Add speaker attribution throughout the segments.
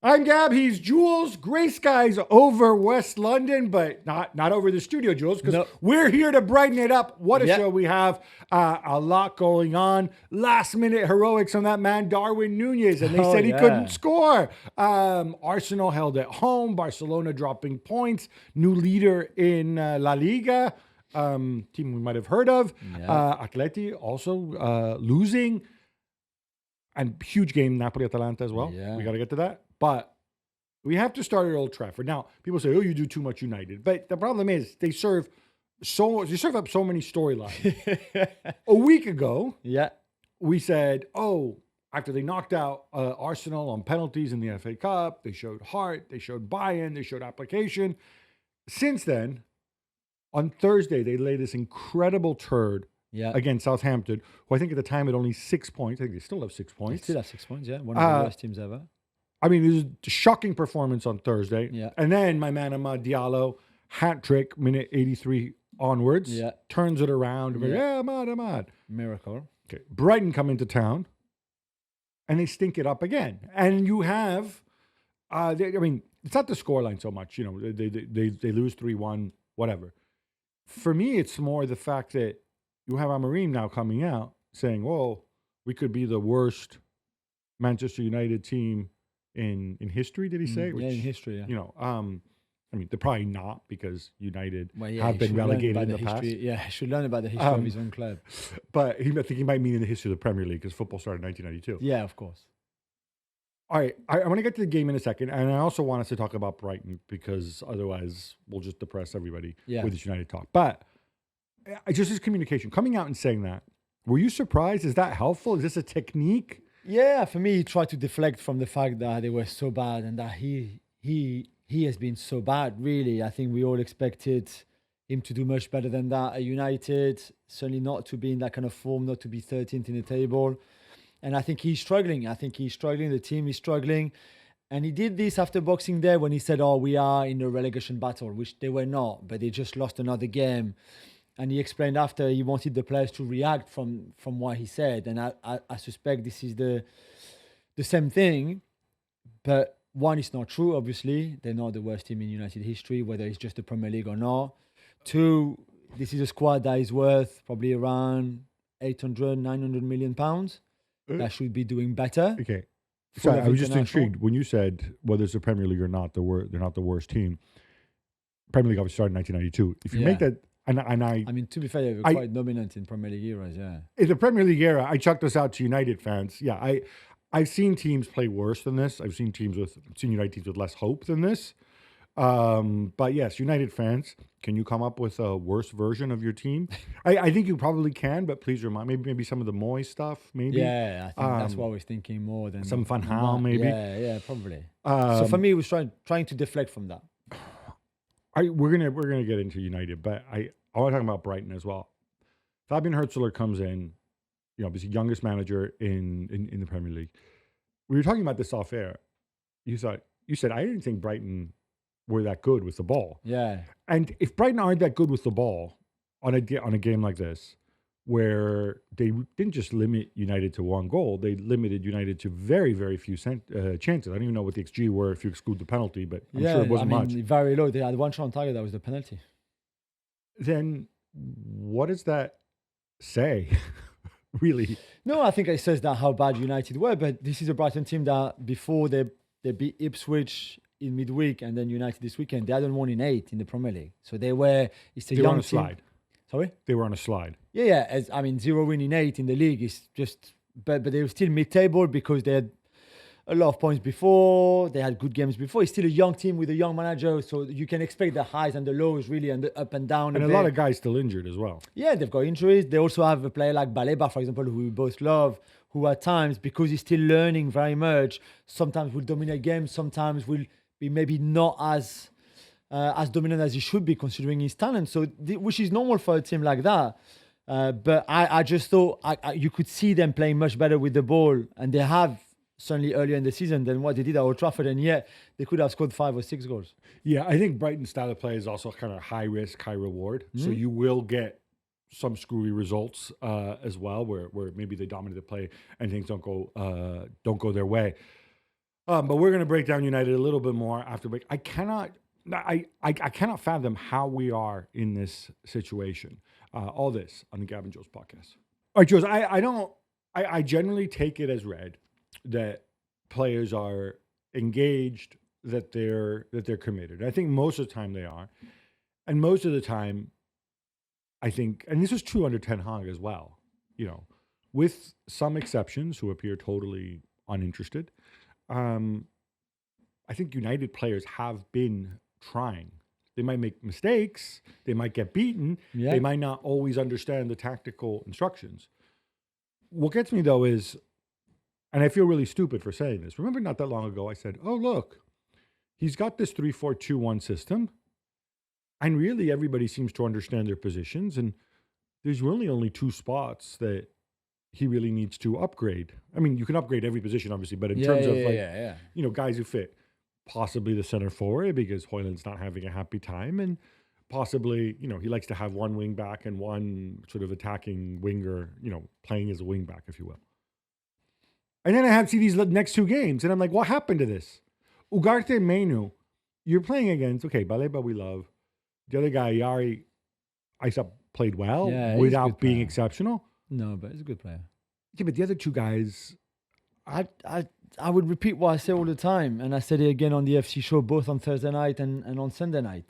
Speaker 1: I'm Gab. He's Jules. Grey skies over West London, but not over the studio, Jules, because
Speaker 2: No.
Speaker 1: we're here to brighten it up. What a
Speaker 2: Yeah.
Speaker 1: show we have! A lot going on. Last minute heroics on that man Darwin Nunez, and they
Speaker 2: Oh,
Speaker 1: said he couldn't
Speaker 2: yeah.
Speaker 1: score. Arsenal held at home. Barcelona dropping points. New leader in La Liga. Team we might have heard of.
Speaker 2: Yeah.
Speaker 1: Atleti also losing. And huge game, Napoli-Atalanta as well.
Speaker 2: Yeah.
Speaker 1: We got to get to that. But we have to start at Old Trafford. Now, people say, oh, you do too much United. But the problem is they serve up so many storylines. A week ago,
Speaker 2: Yeah.
Speaker 1: we said, oh, after they knocked out Arsenal on penalties in the FA Cup, they showed heart, they showed buy-in, they showed application. Since then, on Thursday, they laid this incredible turd
Speaker 2: Yeah.
Speaker 1: against Southampton, who I think at the time had only 6 points. I think they still have 6
Speaker 2: They
Speaker 1: points.
Speaker 2: still have 6 points, yeah. One of the worst teams ever.
Speaker 1: I mean, it was a shocking performance on Thursday.
Speaker 2: Yeah.
Speaker 1: And then my man Amad Diallo, hat trick, minute 83 onwards,
Speaker 2: Yeah.
Speaker 1: turns it around.
Speaker 2: Yeah.
Speaker 1: Amad.
Speaker 2: Miracle.
Speaker 1: Okay. Brighton come into town, and they stink it up again. And you have, it's not the scoreline so much. You know, they lose 3-1, whatever. For me, it's more the fact that you have Amorim now coming out saying, well, we could be the worst Manchester United team in history, did he say?
Speaker 2: Yeah, in history, yeah.
Speaker 1: You know, they're probably not because United
Speaker 2: Well, yeah,
Speaker 1: have
Speaker 2: he
Speaker 1: been
Speaker 2: should learn
Speaker 1: relegated
Speaker 2: about
Speaker 1: in the
Speaker 2: history.
Speaker 1: past.
Speaker 2: Yeah, he should learn about the history of his own club.
Speaker 1: But I think he might mean in the history of the Premier League because football started in 1992.
Speaker 2: Yeah, of course.
Speaker 1: All right, I want to get to the game in a second, and I also want us to talk about Brighton because otherwise we'll just depress everybody with this United talk. But just his communication, coming out and saying that, were you surprised? Is that helpful? Is this a technique?
Speaker 2: Yeah, for me, he tried to deflect from the fact that they were so bad and that he has been so bad, really. I think we all expected him to do much better than that at United, certainly not to be in that kind of form, not to be 13th in the table. And I think he's struggling. The team is struggling. And he did this after Boxing Day when he said, oh, we are in a relegation battle, which they were not, but they just lost another game. And he explained after he wanted the players to react from what he said. And I suspect this is the same thing. But one, it's not true, obviously. They're not the worst team in United history, whether it's just the Premier League or not. Two, this is a squad that is worth probably around 800, 900 million pounds. That should be doing better.
Speaker 1: Okay. Sorry, I was just intrigued. When you said whether it's the Premier League or not, they're not the worst team. Premier League obviously started in 1992. If you make that... I
Speaker 2: mean, to be fair, they were quite dominant in Premier League eras, yeah.
Speaker 1: In the Premier League era, I chucked this out to United fans. Yeah, I've seen teams play worse than this. I've seen United teams with less hope than this. But yes, United fans, can you come up with a worse version of your team? I think you probably can, but please remind maybe some of the Moy stuff, maybe.
Speaker 2: Yeah, I think that's what I was thinking more than
Speaker 1: some Van Gaal, maybe.
Speaker 2: Yeah, probably. So for me, it was trying to deflect from that.
Speaker 1: We're gonna get into United, but I want to talk about Brighton as well. Fabian Hürzeler comes in, obviously youngest manager in the Premier League. We were talking about this off air. You said I didn't think Brighton were that good with the ball.
Speaker 2: Yeah.
Speaker 1: And if Brighton aren't that good with the ball on a game like this, where they didn't just limit United to one goal, they limited United to very, very few chances. I don't even know what the XG were if you exclude the penalty, but I'm sure it wasn't much.
Speaker 2: Very low. They had one shot on target, that was the penalty.
Speaker 1: Then what does that say, really?
Speaker 2: No, I think it says that how bad United were, but this is a Brighton team that before they beat Ipswich in midweek and then United this weekend, they hadn't won in 8 in the Premier League. So they were
Speaker 1: on a slide.
Speaker 2: Sorry?
Speaker 1: They were on a slide.
Speaker 2: Yeah. 0 win in 8 in the league is just, but they were still mid-table because they had a lot of points before. They had good games before. It's still a young team with a young manager, so you can expect the highs and the lows really, and the up and down.
Speaker 1: And a lot of guys still injured as well.
Speaker 2: Yeah, they've got injuries. They also have a player like Baleba, for example, who we both love, who at times, because he's still learning very much, sometimes will dominate games, sometimes will be maybe not as dominant as he should be considering his talent. So, which is normal for a team like that. But I just thought you could see them playing much better with the ball, and they have certainly earlier in the season than what they did at Old Trafford, and yet they could have scored 5 or 6 goals.
Speaker 1: Yeah, I think Brighton's style of play is also kind of high risk, high reward. So you will get some screwy results as well, where maybe they dominate the play and things don't go their way. But we're going to break down United a little bit more after break. I cannot fathom how we are in this situation. All this on the Gavin Joe's podcast. All right, Joe's. I generally take it as read that players are engaged, that they're committed. I think most of the time they are, and most of the time, I think, and this was true under Ten Hag as well. With some exceptions who appear totally uninterested. I think United players have been trying. They might make mistakes. They might get beaten.
Speaker 2: Yeah.
Speaker 1: They might not always understand the tactical instructions. What gets me, though, is, and I feel really stupid for saying this. Remember not that long ago I said, oh, look, he's got this 3-4-2-1 system, and really everybody seems to understand their positions, and there's really only two spots that he really needs to upgrade. I mean, you can upgrade every position, obviously, but in terms of guys who fit, possibly the center forward, because Højlund's not having a happy time, and possibly, he likes to have one wing back and one sort of attacking winger, playing as a wing back, if you will. And then I have to see these next two games, and I'm like, what happened to this? Ugarte Menu, you're playing against, okay, Baleba we love. The other guy, Yari, I thought played well without being exceptional.
Speaker 2: No, but he's a good player.
Speaker 1: Yeah, but the other two guys...
Speaker 2: I would repeat what I say all the time, and I said it again on the FC show, both on Thursday night and on Sunday night.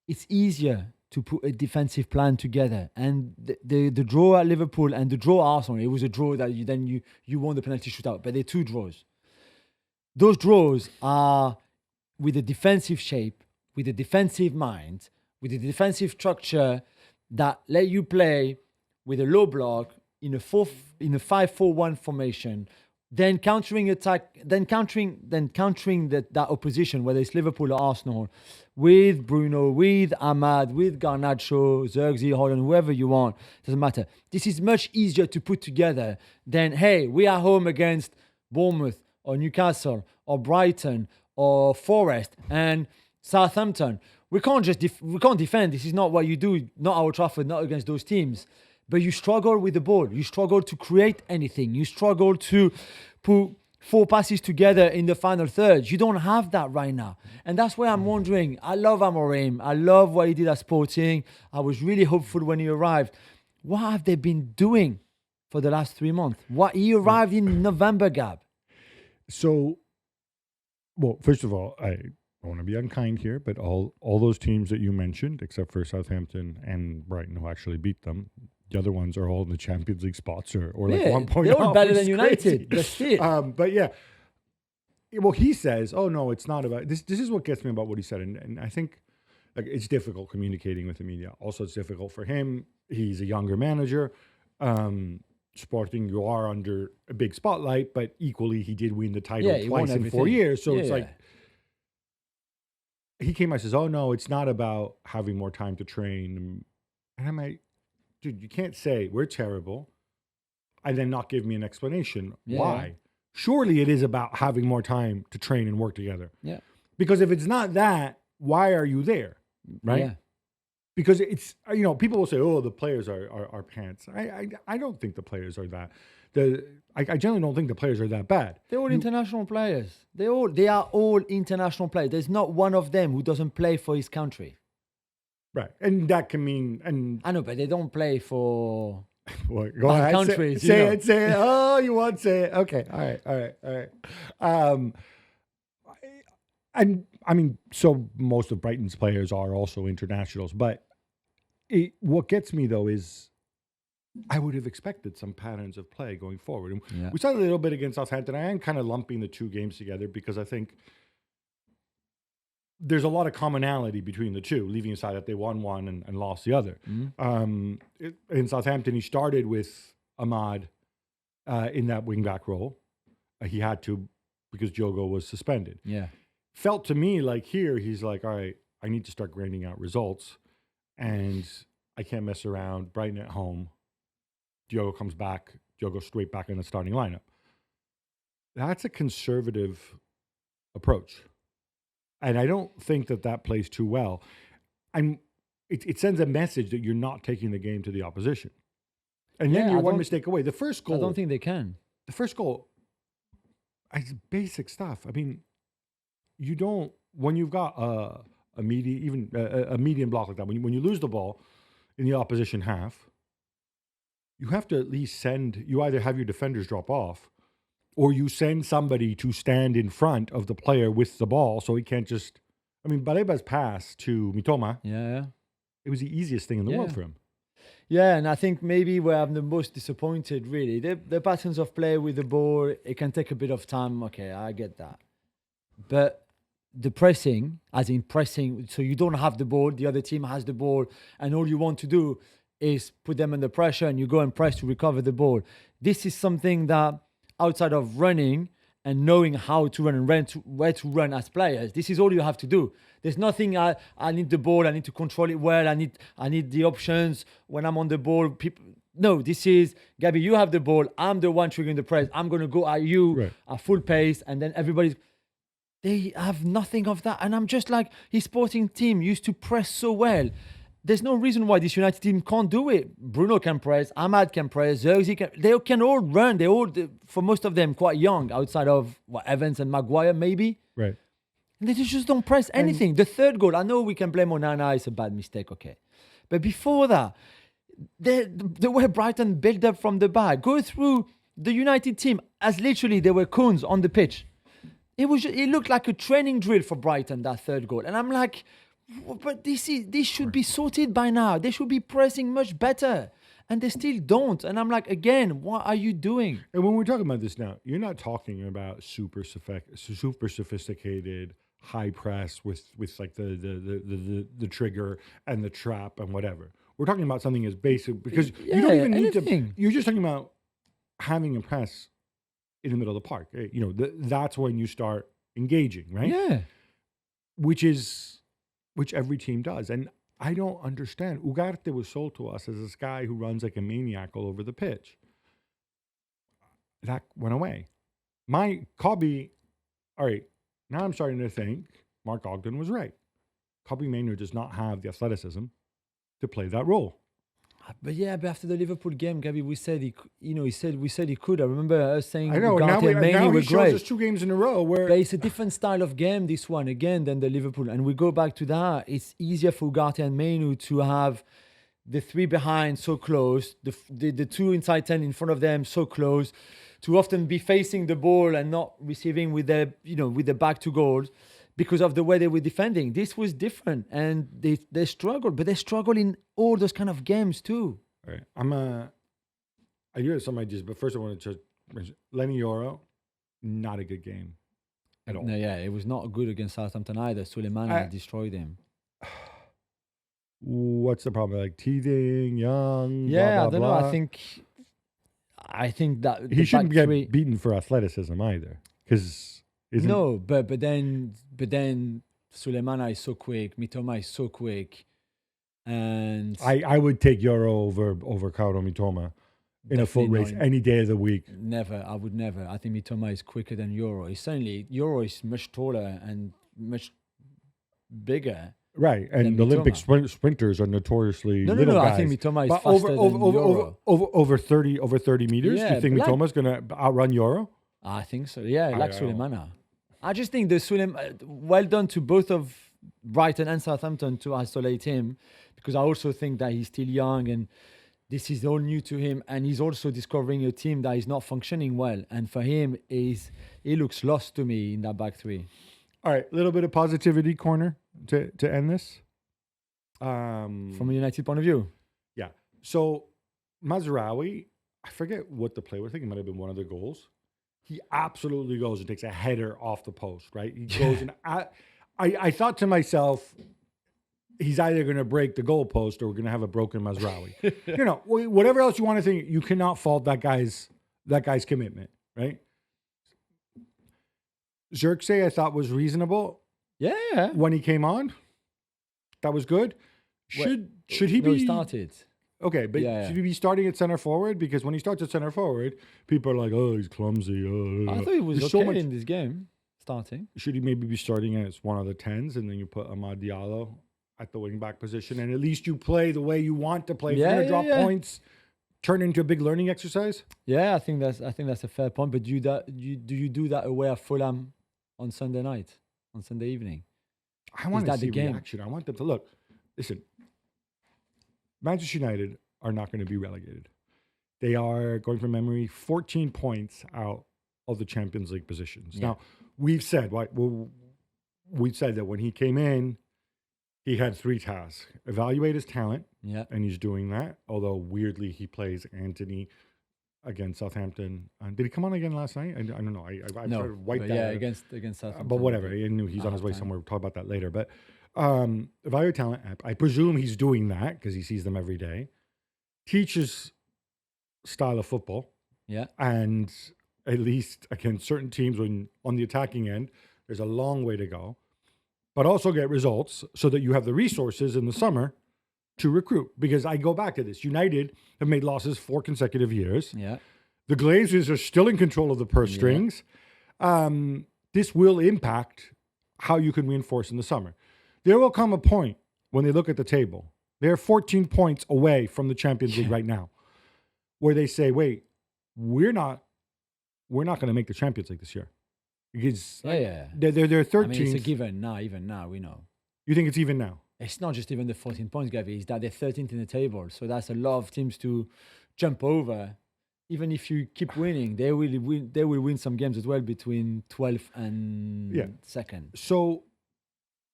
Speaker 2: It's easier to put a defensive plan together. And the draw at Liverpool and the draw at Arsenal, it was a draw that you won the penalty shootout, but they're two draws. Those draws are with a defensive shape, with a defensive mind, with a defensive structure that let you play with a low block in a 5-4-1 formation, then countering that opposition, whether it's Liverpool or Arsenal, with Bruno, with Ahmad, with Garnacho, Zirkzee, Holland, whoever you want, doesn't matter. This is much easier to put together than, hey, we are home against Bournemouth or Newcastle or Brighton or Forest and Southampton. We can't defend. This is not what you do, not Old Trafford, not against those teams. But you struggle with the ball. You struggle to create anything. You struggle to put 4 passes together in the final third. You don't have that right now. And that's why I'm wondering. I love Amorim. I love what he did at Sporting. I was really hopeful when he arrived. What have they been doing for the last 3 months? He arrived in November, Gab.
Speaker 1: So, well, first of all, I want to be unkind here, but all those teams that you mentioned, except for Southampton and Brighton, who actually beat them, the other ones are all in the Champions League spots or like 1 point.
Speaker 2: They were better than
Speaker 1: United.
Speaker 2: That's it.
Speaker 1: But yeah, well, he says, oh no, it's not about this. This is what gets me about what he said. And I think it's difficult communicating with the media. Also, it's difficult for him. He's a younger manager. Sporting, you are under a big spotlight, but equally he did win the title twice in 4 years. So it's like, he came out and says, oh no, it's not about having more time to train. And I'm like, dude, you can't say we're terrible and then not give me an explanation.
Speaker 2: Yeah.
Speaker 1: Why? Surely it is about having more time to train and work together.
Speaker 2: Yeah.
Speaker 1: Because if it's not that, why are you there? Right?
Speaker 2: Yeah.
Speaker 1: Because it's, people will say, oh, the players are pants. I don't think the players are that. I generally don't think the players are that bad.
Speaker 2: They're all international players. They are all international players. There's not one of them who doesn't play for his country.
Speaker 1: Right. And that can mean... and
Speaker 2: I know, but they don't play for
Speaker 1: well, go ahead,
Speaker 2: countries.
Speaker 1: Say it. Oh, you want to say it. Okay. All right. And I mean, so most of Brighton's players are also internationals. But what gets me, though, is I would have expected some patterns of play going forward. And we saw a little bit against Southampton. I am kind of lumping the two games together because I think there's a lot of commonality between the two, leaving aside that they won one and lost the other. In Southampton, he started with Ahmad in that wing-back role. He had to because Diogo was suspended.
Speaker 2: Yeah.
Speaker 1: Felt to me like here, he's like, all right, I need to start grinding out results, and I can't mess around. Brighton at home. Diogo comes back. Diogo straight back in the starting lineup. That's a conservative approach. And I don't think that plays too well. And it sends a message that you're not taking the game to the opposition. And then you're one mistake away. The first goal...
Speaker 2: I don't think they can.
Speaker 1: The first goal is basic stuff. I mean, you don't when you've got a medium, even a medium block like that. When you lose the ball in the opposition half, you have to at least send. You either have your defenders drop off, or you send somebody to stand in front of the player with the ball, so he can't just. I mean, Baleba's pass to Mitoma.
Speaker 2: Yeah.
Speaker 1: It was the easiest thing in the world for him.
Speaker 2: Yeah, and I think maybe where I'm the most disappointed, really, the patterns of play with the ball, it can take a bit of time. Okay, I get that. But the pressing, as in pressing, so you don't have the ball, the other team has the ball, and all you want to do is put them under pressure and you go and press to recover the ball. This is something that outside of running and knowing how to run and where to run as players, this is all you have to do. There's nothing, I need the ball, I need to control it well, I need the options when I'm on the ball. No, this is, Gabby, you have the ball, I'm the one triggering the press, I'm going to go at you at full pace, and then they have nothing of that. And I'm just like, his sporting team used to press so well. There's no reason why this United team can't do it. Bruno can press, Ahmad can press, Zirkzee can. They can all run. They all, for most of them, quite young, outside of Evans and Maguire, maybe.
Speaker 1: Right.
Speaker 2: And they just don't press anything. The third goal, I know we can blame Onana. It's a bad mistake, okay. But before that, the way Brighton built up from the back, go through the United team as literally they were cones on the pitch. It looked like a training drill for Brighton, that third goal. And I'm like, but this should be sorted by now. They should be pressing much better. And they still don't. And I'm like, again, what are you doing?
Speaker 1: And when we're talking about this now, you're not talking about super sophisticated high press with like the trigger and the trap and whatever. We're talking about something as basic because you don't even need to. You're just talking about having a press in the middle of the park. That's when you start engaging, right?
Speaker 2: Yeah.
Speaker 1: Which every team does. And I don't understand. Ugarte was sold to us as this guy who runs like a maniac all over the pitch. That went away. Kobbie, all right, now I'm starting to think Mark Ogden was right. Kobbie Mainoo does not have the athleticism to play that role.
Speaker 2: But after the Liverpool game, Gabby, we said he could. I remember us saying
Speaker 1: I know. Now he shows us 2 games in a row where.
Speaker 2: But it's a different style of game, this one, again, than the Liverpool. And we go back to that. It's easier for Ugarte and Mainoo to have the 3 behind so close, the 2 inside 10 in front of them so close, to often be facing the ball and not receiving with their back to goals. Because of the way they were defending. This was different, and they struggled, but they struggle in all those kind of games too.
Speaker 1: All right, I do have some ideas, but first I wanted to mention Lenny Yoro, not a good game at all.
Speaker 2: No, it was not good against Southampton either. Suleiman destroyed him.
Speaker 1: What's the problem? Like teething, young.
Speaker 2: Yeah,
Speaker 1: blah, blah,
Speaker 2: I don't
Speaker 1: blah.
Speaker 2: know. I think that
Speaker 1: he shouldn't get beaten for athleticism either, because.
Speaker 2: No, but then Suleimana is so quick, Mitoma is so quick, and
Speaker 1: I would take Yoro over Kaoru Mitoma in a full race any day of the week.
Speaker 2: Never, I would never. I think Mitoma is quicker than Yoro. Yoro is much taller and much bigger.
Speaker 1: Right, and the Olympic sprinters are notoriously little guys.
Speaker 2: I think Mitoma is faster than Yoro.
Speaker 1: Over 30 meters. Do you think Mitoma's going to outrun Yoro?
Speaker 2: I think so. Yeah, like Suleimana. I just think well done to both of Brighton and Southampton to isolate him, because I also think that he's still young and this is all new to him, and he's also discovering a team that is not functioning well. And for him, he looks lost to me in that back 3.
Speaker 1: All right, a little bit of positivity corner to end this.
Speaker 2: From a United point of view.
Speaker 1: Yeah. So Mazraoui, I forget what the play was. I think it might have been one of the goals. He absolutely goes and takes a header off the post, right? He goes and I thought to myself, he's either going to break the goalpost or we're going to have a broken Mazraoui. Whatever else you want to think, you cannot fault that guy's commitment, right? Zirkzee, I thought was reasonable.
Speaker 2: Yeah.
Speaker 1: When he came on, that was good. Should he be?
Speaker 2: He started.
Speaker 1: Okay, but should he be starting at center forward? Because when he starts at center forward, people are like, "Oh, he's clumsy."
Speaker 2: I thought he was okay in this game, starting.
Speaker 1: Should he maybe be starting as one of the 10s, and then you put Amad Diallo at the wing back position, and at least you play the way you want to play. If you're gonna drop points, turn into a big learning exercise.
Speaker 2: Yeah, I think that's a fair point. But do you do that away at Fulham on Sunday night on Sunday evening.
Speaker 1: I want to
Speaker 2: that the
Speaker 1: see
Speaker 2: game?
Speaker 1: reaction. I want them to look. Listen, Manchester United are not going to be relegated. They are, going from memory, 14 points out of the Champions League positions.
Speaker 2: Yeah.
Speaker 1: Now, we've said that when he came in, he had 3 tasks: evaluate his talent,
Speaker 2: Yeah.
Speaker 1: and he's doing that. Although weirdly, he plays Anthony against Southampton. Did he come on again last night? I don't know. I
Speaker 2: No.
Speaker 1: tried to wipe
Speaker 2: But
Speaker 1: that.
Speaker 2: yeah,
Speaker 1: out.
Speaker 2: against Southampton.
Speaker 1: But whatever. I knew he's on his way
Speaker 2: halftime.
Speaker 1: somewhere. We'll talk about that later. But evaluate talent. I presume he's doing that because he sees them every day. Teaches style of football.
Speaker 2: Yeah.
Speaker 1: And at least against certain teams, when on the attacking end, there's a long way to go. But also get results so that you have the resources in the summer to recruit. Because I go back to this. United have made losses 4 consecutive years.
Speaker 2: Yeah.
Speaker 1: The Glazers are still in control of the purse strings. This will impact how you can reinforce in the summer. There will come a point when they look at the table. They're 14 points away from the Champions League right now, where they say, "Wait, we're not going to make the Champions League this year." Because
Speaker 2: Yeah.
Speaker 1: they're 13th.
Speaker 2: I mean, it's a given now. Even now, we know.
Speaker 1: You think it's even now?
Speaker 2: It's not just even the 14 points, Gavi. It's that they're 13th in the table. So that's a lot of teams to jump over. Even if you keep winning, they will win. They will win some games as well between 12th and 2nd.
Speaker 1: So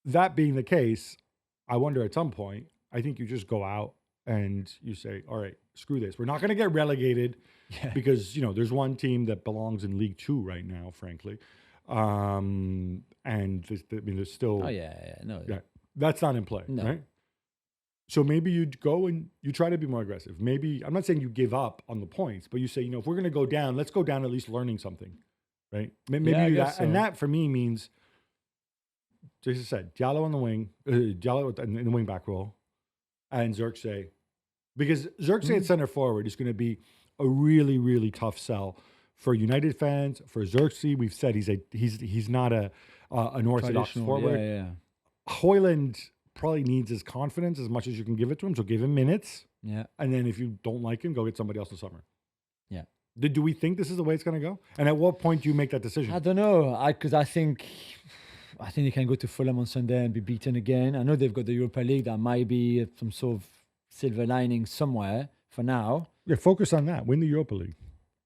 Speaker 1: that being the case, I wonder at some point, I think you just go out and you say, all right, screw this. We're not going to get relegated because, there's one team that belongs in League 2 right now, frankly. And there's still...
Speaker 2: Oh, yeah. No.
Speaker 1: Yeah, that's not in play,
Speaker 2: No.
Speaker 1: right? So maybe you go and you try to be more aggressive. Maybe, I'm not saying you give up on the points, but you say, if we're going to go down, let's go down at least learning something, right? Maybe
Speaker 2: I
Speaker 1: do
Speaker 2: guess
Speaker 1: that. And
Speaker 2: so.
Speaker 1: that for me means, just as I said, Diallo on the wing, Diallo in the wing back role, and Xerxes. Because Xerxes at center forward is going to be a really, really tough sell for United fans, for Xerxes. We've said he's not an orthodox
Speaker 2: Traditional,
Speaker 1: forward.
Speaker 2: Yeah.
Speaker 1: Hoyland probably needs his confidence as much as you can give it to him. So give him minutes.
Speaker 2: Yeah.
Speaker 1: And then if you don't like him, go get somebody else this summer.
Speaker 2: Yeah.
Speaker 1: Do we think this is the way it's going to go? And at what point do you make that decision?
Speaker 2: I don't know. Because I think they can go to Fulham on Sunday and be beaten again. I know they've got the Europa League. That might be some sort of silver lining somewhere for now.
Speaker 1: Yeah, focus on that. Win the Europa League.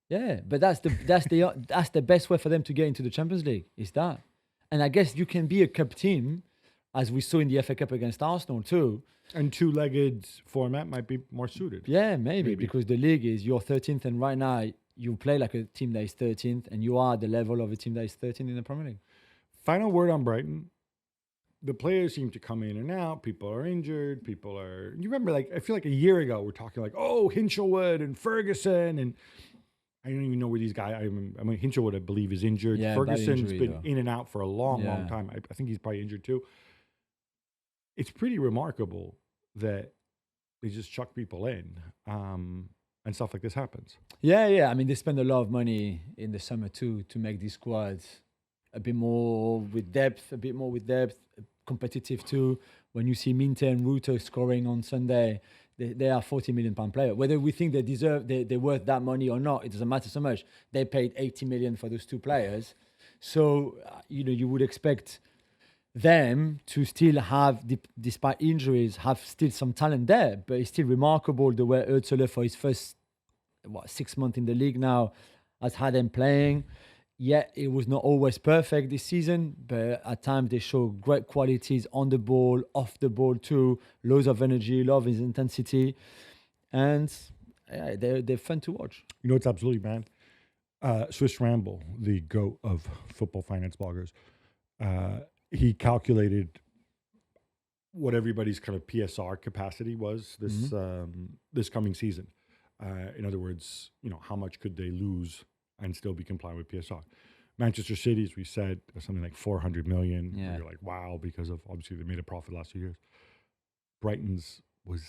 Speaker 2: Yeah, but that's the best way for them to get into the Champions League. Is that? And I guess you can be a cup team, as we saw in the FA Cup against Arsenal too.
Speaker 1: And 2-legged format might be more suited.
Speaker 2: Yeah, maybe because the league is you're 13th, and right now you play like a team that is 13th, and you are at the level of a team that is 13th in the Premier League.
Speaker 1: Final word on Brighton. The players seem to come in and out. People are injured. You remember, I feel like a year ago, we're talking Hinchelwood and Ferguson, and I don't even know where these guys. Hinchelwood, I believe, is injured.
Speaker 2: Yeah,
Speaker 1: Ferguson's
Speaker 2: injury,
Speaker 1: been
Speaker 2: though.
Speaker 1: in and out for a long time. I think he's probably injured too. It's pretty remarkable that they just chuck people in, and stuff like this happens.
Speaker 2: Yeah. I mean, they spend a lot of money in the summer too to make these squads a bit more with depth, competitive too. When you see Minte and Ruto scoring on Sunday, they are £40 million player. Whether we think they're worth that money or not, it doesn't matter so much. They paid 80 million for those 2 players. So, you would expect them to still have, despite injuries, have still some talent there. But it's still remarkable the way Özil, for his first 6 months in the league now, has had them playing. Yeah, it was not always perfect this season, but at times they show great qualities on the ball, off the ball too. Loads of energy, lots of intensity, and they're fun to watch.
Speaker 1: It's absolutely mad. Swiss Ramble, the GOAT of football finance bloggers, he calculated what everybody's kind of PSR capacity was this coming season. In other words, how much could they lose and still be compliant with PSR. Manchester City, as we said, something like 400 million.
Speaker 2: Yeah.
Speaker 1: You're like, wow, because of obviously they made a profit last 2 years. Brighton's was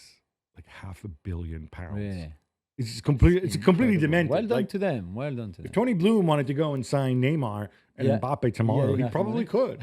Speaker 1: like £500 million.
Speaker 2: Really?
Speaker 1: It's completely demented.
Speaker 2: Well done to them. Well done to them.
Speaker 1: If Tony Bloom wanted to go and sign Neymar and Mbappe tomorrow, he probably could.